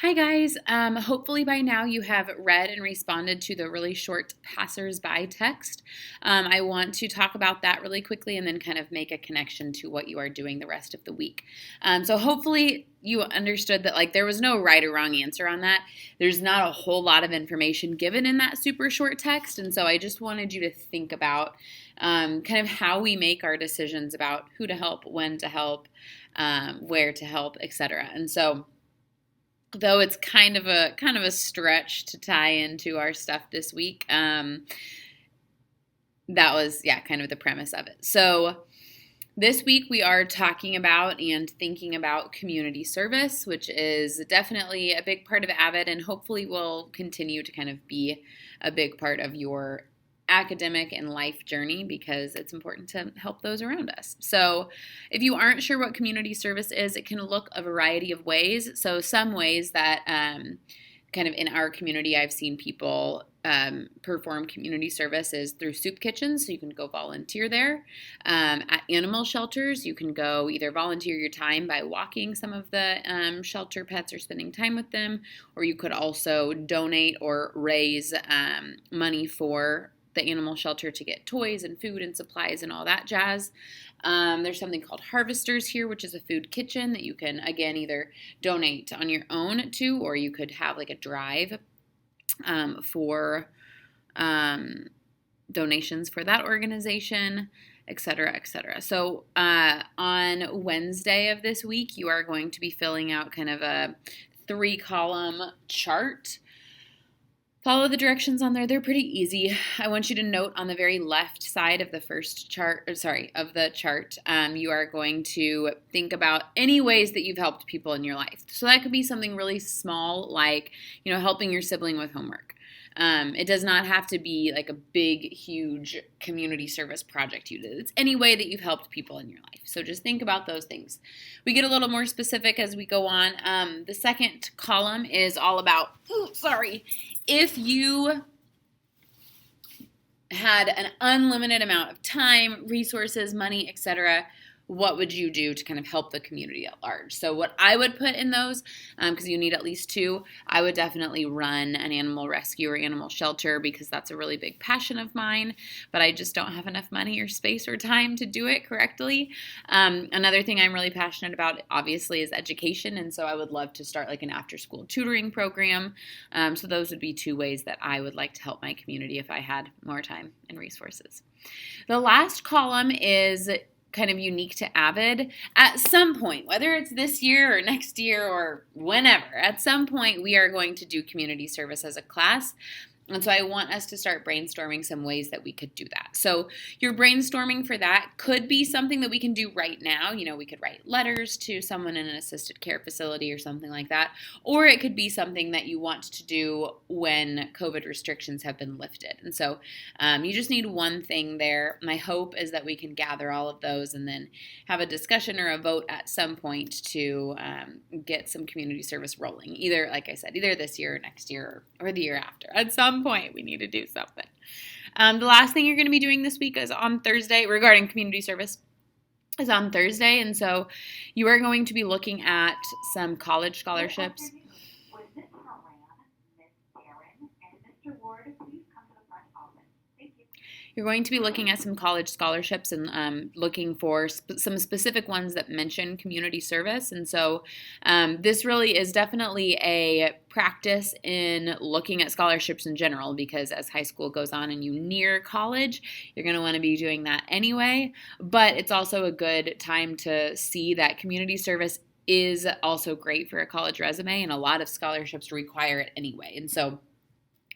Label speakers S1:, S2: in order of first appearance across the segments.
S1: Hi guys. Hopefully by now you have read and responded to the really short passersby text. I want to talk about that really quickly and then kind of make a connection to what you are doing the rest of the week. So hopefully you understood that there was no right or wrong answer on that. There's not a whole lot of information given in that super short text, and so I just wanted you to think about kind of how we make our decisions about who to help, when to help, where to help, etc. And so though it's kind of a stretch to tie into our stuff this week. That was kind of the premise of it. So this week we are talking about and thinking about community service, which is definitely a big part of Avid and hopefully will continue to kind of be a big part of your academic and life journey because it's important to help those around us. So if you aren't sure what community service is, it can look a variety of ways. So some ways that kind of in our community I've seen people perform community service is through soup kitchens, so you can go volunteer there. At animal shelters, you can go either volunteer your time by walking some of the shelter pets or spending time with them, or you could also donate or raise money for the animal shelter to get toys and food and supplies and all that jazz. There's something called Harvesters here, which is a food kitchen that you can, again, either donate on your own to, or you could have like a drive for donations for that organization, et cetera, et cetera. So on Wednesday of this week, you are going to be filling out kind of a 3-column chart. Follow the directions on there. They're pretty easy. I want you to note on the very left side of the first chart, of the chart, you are going to think about any ways that you've helped people in your life. So that could be something really small, like, helping your sibling with homework. It does not have to be like a big, huge community service project you did. It's any way that you've helped people in your life. So just think about those things. We get a little more specific as we go on. The second column is all about, if you had an unlimited amount of time, resources, money, etc., what would you do to kind of help the community at large? So what I would put in those, because you need at least 2, I would definitely run an animal rescue or animal shelter because that's a really big passion of mine, but I just don't have enough money or space or time to do it correctly. Another thing I'm really passionate about, obviously, is education, and so I would love to start like an after-school tutoring program. So those would be 2 ways that I would like to help my community if I had more time and resources. The last column is kind of unique to Avid. At some point, whether it's this year or next year or whenever, at some point we are going to do community service as a class. And so I want us to start brainstorming some ways that we could do that. So your brainstorming for that could be something that we can do right now. We could write letters to someone in an assisted care facility or something like that. Or it could be something that you want to do when COVID restrictions have been lifted. And so you just need one thing there. My hope is that we can gather all of those and then have a discussion or a vote at some point to get some community service rolling. Either, like I said, either this year or next year or the year after. At some point, we need to do something. The last thing you're going to be doing this week is on Thursday, regarding community service, is on Thursday. And so you are going to be looking at some college scholarships. You're going to be looking at some college scholarships and looking for some specific ones that mention community service. And so this really is definitely a practice in looking at scholarships in general, because as high school goes on and you near college, you're going to want to be doing that anyway. But it's also a good time to see that community service is also great for a college resume, and a lot of scholarships require it anyway. And so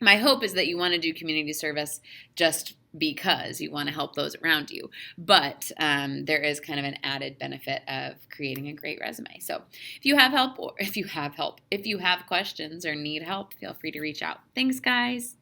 S1: my hope is that you want to do community service just because you want to help those around you. But there is kind of an added benefit of creating a great resume. So if you have questions or need help, feel free to reach out. Thanks, guys.